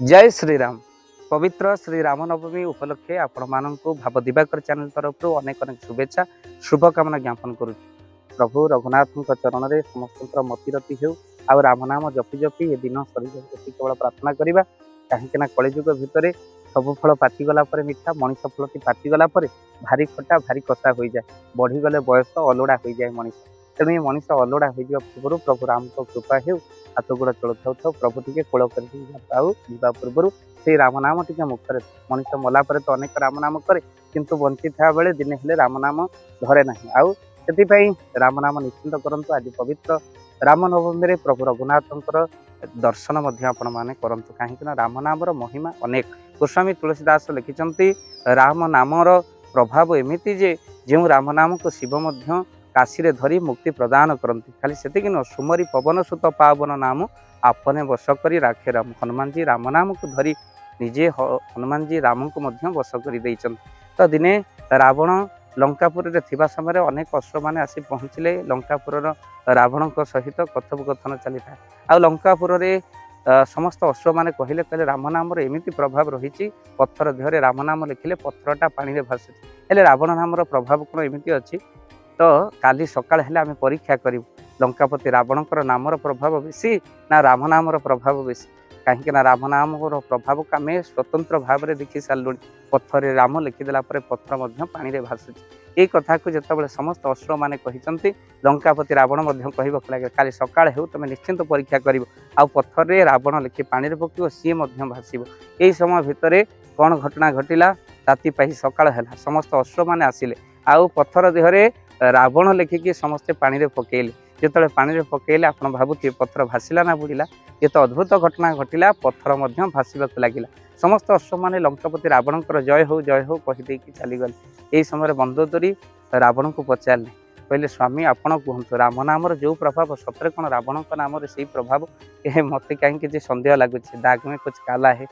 जय श्री राम। पवित्र श्री रामनवमी उपलक्षे आपण मानक भाव दिवाकर चैनल तरफ अनेक अनेक शुभेच्छा शुभकामना ज्ञापन करुँ। प्रभु रघुनाथ चरण में समस्त मतिरति हो आ राम नाम जपि जपि ये दिन शरीर केवल प्रार्थना करवा कहीं कलिजुग भितर सब फल पाचिगला मिठा मनीष फलटी पाचिगला भारी खटा भारी कषा हो जाए बढ़ीगले बयस अलोड़ा हो जाए मनीष तेणु ये मनीष अलोड़ा हो पूर्व प्रभु राम कृपा हो हाथ गोड़ चल था प्रभु टे कोल कर पूर्व से राम नाम टे मुखर मनीष मला तो अनेक राम नाम करे किंतु बंची था बेले दिने हेले राम नाम धरे ना आउ से राम नाम निश्चिंत करूँ। आज पवित्र राम नवमी में प्रभु रघुनाथ दर्शन आपण मैंने करूँ कहीं राम नाम महिमा अनेक। गोस्वामी तुलसीदास लिखिं राम नामर प्रभाव एमती जे जो राम नाम को शिव मध्य काशी रे धरी मुक्ति प्रदान करती खाली से न सुमरी पवन सुत पावन नाम आपने वश कर राखे राम। हनुमान जी राम नाम को धरी निजे हनुमान जी राम को मध्य वश कर तो दिने रावण लंकापुर थिबा समय अनेक अश्व मैंने आसी पहुँचले लंकापुर रावण सहित कथोपकथन चली था आ लंकापुर समस्त अश्व मैंने कहले कहले राम नाम एमती प्रभाव रही पत्थर देहरे राम नाम लिखिले पत्थरटा पानी भासुची हेले रावण नाम प्रभाव कौन एमती अच्छी तो काली सकाळ हेले आमे परीक्षा करूँ लंकापति रावणकर नामर प्रभाव बेसी ना राम नामर प्रभाव बेसी कहीं राम नाम प्रभाव को आम स्वतंत्र भाव में देखी सारू पत्थर राम लिखिदेला पत्थर पानी में भासुची यही कथा को जिते समस्त अश्व मैंने कहते लंकापति रावण कहवाक लगे काली सकाळ हो तुम निश्चिंत परीक्षा कर पत्थर रावण लिखि पानी में पक सी भाषिब यही समय भितर कौन घटना घटला राति पाई सकाळ है समस्त अश्व मैंने आसिले आउ पत्थर देहरे रावण लिखिकी समस्ते पानी में पकेले जिते पानी में पकेले आप भावुए पत्थर भाषिला ना बुड़ीला ये तो अद्भुत घटना घटला पत्थर भाषाक लगे समस्त अश्व मैंने लंकापति रावणकर जय हो कहीदे चलीगले यही समय बंदोदरी रावण को पचारे कहले स्वामी आपण कहतु राम नाम जो प्रभाव सतरे कौन रावण नाम से प्रभाव मत कहीं सन्देह लगुच दाग में कुछ काला है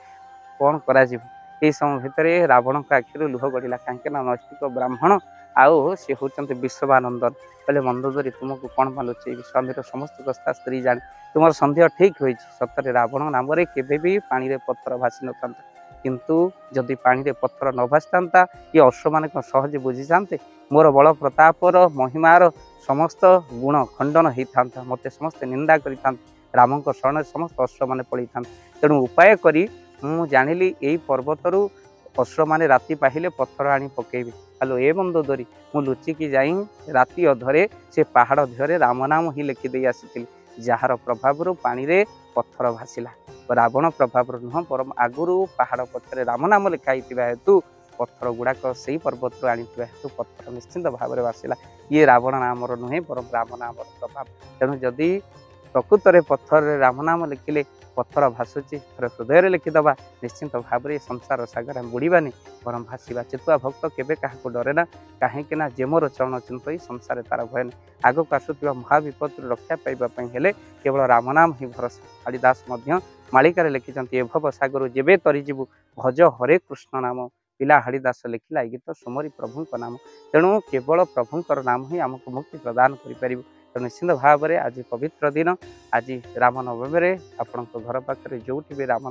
कौन करा यही समय भितर रावण का आखिर लुह गड़ा कहीं नैष्टिक ब्राह्मण आउ सी होती विश्ववानंदन कहले मंदोदरी तुमको कौन मालूचे स्वामी समस्त कथा स्त्री जाने तुम सन्देह ठीक हो सतरे रावण नाम केवे भी पानी रे पत्थर भासी न किंतु जदि पानी रे पत्थर न भासी ये अश्व मान सहजे बुझी जाते मोर बल प्रतापर महिमार समस्त गुण खंडन होता मत समस्त निंदा कर राम शरण समस्त अश्व मैंने पड़ी था तेणु उपाय करी मु जानिली यही पर्वतरू अश्व मैंने राति पाहिले पत्थर आनी पकेबी हेलो ए बंदोदरी मु लुचिकी जाई राति अधरे से पहाड़ देहरे राम नाम ही लिखिदे आसी जार प्रभाव पानी रे पत्थर भाषिला रावण प्रभाव नुह परम आगुरी पहाड़ पथर राम नाम लिखाई हेतु पत्थर गुड़ाक से पर्वत आनी हेतु पत्थर निश्चिंत भाव में भाषिला ये रावण नाम नुहे परम राम नाम प्रभाव तेणु जदि प्रकृत में पत्थर राम नाम लिखिले पत्थर भाषुची हृदय लिखिदबा निश्चिंत भाव में संसार सागर बुड़ानी बरम भाषा चितुआ भक्त केवे क्या डरे ना कहीं जे मोर चरण चिंत ही संसार तार भय ना आगक आसुवा महाविपद रक्षा पाइबापे केवल राम नाम ही भरोसा। कालिदास मालिकार लिखिं ए भव सागर जेबे तरीजु भज हरे कृष्ण नाम पिला हाड़ीदास लिखिला गीत सुमरी प्रभु नाम तेणु केवल प्रभुंर नाम ही आमको मुक्ति प्रदान करें तो निश्चिंत भाव में आज पवित्र दिन आज राम नवमी में आपण घर पाखे जो भी राम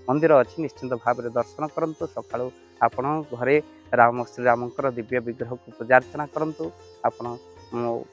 मंदिर अच्छी निश्चिंत भाव में दर्शन करूँ सका आपण घरे राम श्रीरामकर दिव्य विग्रह को पूजा अर्चना करूँ आपण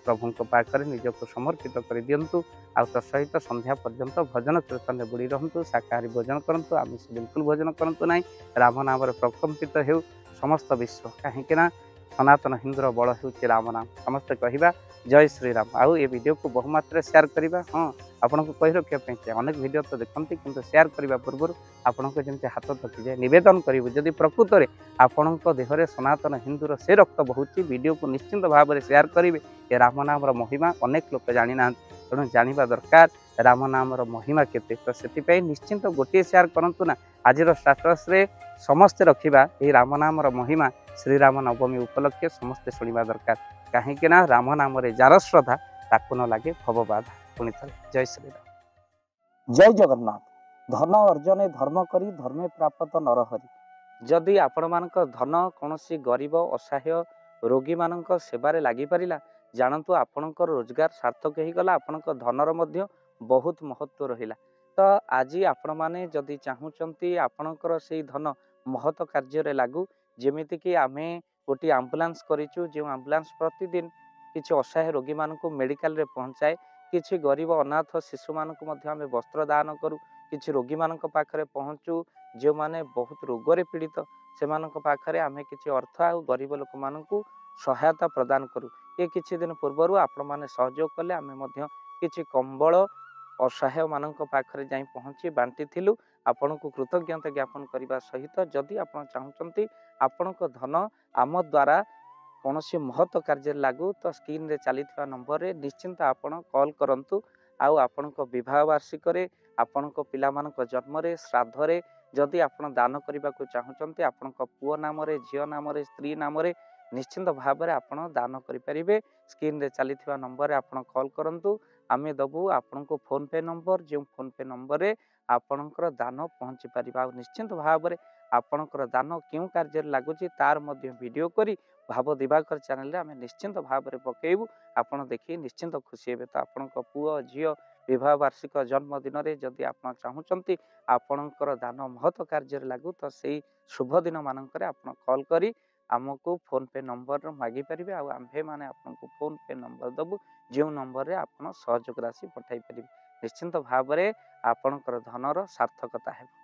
प्रभु पाखे निजक समर्पित कर दिंतु आ सहित संध्या पर्यंत भजन कीर्तन बुड़ी रहतु शाकाहारी भोजन करूँ आमिष बिल्कुल भोजन करूँ ना राम नाम प्रकम्पित हो समस्त विश्व कहीं सनातन हिंदूर बल हो राम नाम समस्ते कहवा जय श्री राम आउ ये वीडियो को बहुमात्रा शेयर करवा हाँ आपन को कही रखापी अनेक वीडियो तो देखते किंतु शेयर करने पूर्व आपण को जमी हाथ थकी जाए नवेदन करूँ जदि प्रकृत में आपण देहरे सनातन हिंदूर से रक्त बहुची वीडियो को निश्चिंत भाव में शेयर करेंगे ये राम नाम महिमा अनेक लोक जानी ना तेणु जाना दरकार राम नाम महिमा केते तो से निश्चिंत गोटे शेयर करूँ ना आज स्टाटस रे समस्ते रखा ये राम नाम महिमा श्रीराम नवमी उपलक्षे समस्ते शुणा दरकार कहीं राम नाम जार श्रद्धा ताकू न लगे भव बाधा पुणी थे जय श्रीराम जय जगन्नाथ। धन अर्जने धर्म करी धर्मे प्राप्त नरहरि जदि आपण मानक धन कौन गरीब असहाय रोगी मान सेवारे लगी पारा जानतु आपणकर रोजगार सार्थक हो गला आपणक धनर मध्य बहुत महत्व रहिला ତ ଆଜି ଆପଣମାନେ ଯଦି ଚାହୁଁଛନ୍ତି ଆପଣଙ୍କର ସେଇ ଧନ ମହତ କାର୍ଯ୍ୟରେ ଲାଗୁ, ଯେମିତିକି ଆମେ ଗୋଟିଏ ଆମ୍ବୁଲାନ୍ସ କରିଛୁ, ଯେଉଁ ଆମ୍ବୁଲାନ୍ସ ପ୍ରତିଦିନ କିଛି ଅସହାୟ ରୋଗୀମାନଙ୍କୁ ମେଡ଼ିକାଲରେ ପହଞ୍ଚାଏ, କିଛି ଗରିବ ଅନାଥ ଶିଶୁମାନଙ୍କୁ ମଧ୍ୟ ଆମେ ବସ୍ତ୍ର ଦାନ କରୁ, କିଛି ରୋଗୀମାନଙ୍କ ପାଖରେ ପହଞ୍ଚୁ ଯେଉଁମାନେ ବହୁତ ରୋଗରେ ପୀଡ଼ିତ, ସେମାନଙ୍କ ପାଖରେ ଆମେ କିଛି ଅର୍ଥ ଆଉ ଗରିବ ଲୋକମାନଙ୍କୁ ସହାୟତା ପ୍ରଦାନ କରୁ। ଏ କିଛି ଦିନ ପୂର୍ବରୁ ଆପଣମାନେ ସହଯୋଗ କଲେ, ଆମେ ମଧ୍ୟ କିଛି କମ୍ବଳ ଅସହାୟମାନଙ୍କ ପାଖରେ ଯାଇ ପହଞ୍ଚି ବାଣ୍ଟିଥିଲୁ। ଆପଣଙ୍କୁ କୃତଜ୍ଞତା ଜ୍ଞାପନ କରିବା ସହିତ ଯଦି ଆପଣ ଚାହୁଁଛନ୍ତି ଆପଣଙ୍କ ଧନ ଆମ ଦ୍ୱାରା କୌଣସି ମହତ କାର୍ଯ୍ୟରେ ଲାଗୁ, ତ ସ୍କ୍ରିନ୍ରେ ଚାଲିଥିବା ନମ୍ବରରେ ନିଶ୍ଚିନ୍ତ ଆପଣ କଲ୍ କରନ୍ତୁ। ଆଉ ଆପଣଙ୍କ ବିବାହ ବାର୍ଷିକରେ, ଆପଣଙ୍କ ପିଲାମାନଙ୍କ ଜନ୍ମରେ, ଶ୍ରାଦ୍ଧରେ ଯଦି ଆପଣ ଦାନ କରିବାକୁ ଚାହୁଁଛନ୍ତି, ଆପଣଙ୍କ ପୁଅ ନାମରେ, ଝିଅ ନାମରେ, ସ୍ତ୍ରୀ ନାମରେ ନିଶ୍ଚିନ୍ତ ଭାବରେ ଆପଣ ଦାନ କରିପାରିବେ। ସ୍କ୍ରିନ୍ରେ ଚାଲିଥିବା ନମ୍ବରରେ ଆପଣ କଲ୍ କରନ୍ତୁ, ଆମେ ଦେବୁ ଆପଣଙ୍କୁ ଫୋନ୍ପେ ନମ୍ବର, ଯେଉଁ ଫୋନ୍ପେ ନମ୍ବରରେ ଆପଣଙ୍କର ଦାନ ପହଞ୍ଚି ପାରିବ। ଆଉ ନିଶ୍ଚିନ୍ତ ଭାବରେ ଆପଣଙ୍କର ଦାନ କେଉଁ କାର୍ଯ୍ୟରେ ଲାଗୁଛି ତାର ମଧ୍ୟ ଭିଡ଼ିଓ କରି ଭାବ ଦିବାକର ଚ୍ୟାନେଲରେ ଆମେ ନିଶ୍ଚିନ୍ତ ଭାବରେ ପକାଇବୁ। ଆପଣ ଦେଖି ନିଶ୍ଚିନ୍ତ ଖୁସି ହେବେ। ତ ଆପଣଙ୍କ ପୁଅ ଝିଅ ବିବାହ ବାର୍ଷିକ ଜନ୍ମଦିନରେ ଯଦି ଆପଣ ଚାହୁଁଛନ୍ତି ଆପଣଙ୍କର ଦାନ ମହତ କାର୍ଯ୍ୟରେ ଲାଗୁ, ତ ସେଇ ଶୁଭ ଦିନ ମାନଙ୍କରେ ଆପଣ କଲ୍ କରି ଆମକୁ ଫୋନ୍ପେ ନମ୍ବର ମାଗିପାରିବେ। ଆଉ ଆମ୍ଭେମାନେ ଆପଣଙ୍କୁ ଫୋନ୍ପେ ନମ୍ବର ଦେବୁ, ଯେଉଁ ନମ୍ବରରେ ଆପଣ ସହଯୋଗ ରାଶି ପଠାଇ ପାରିବେ। ନିଶ୍ଚିନ୍ତ ଭାବରେ ଆପଣଙ୍କର ଧନର ସାର୍ଥକତା ହେବ।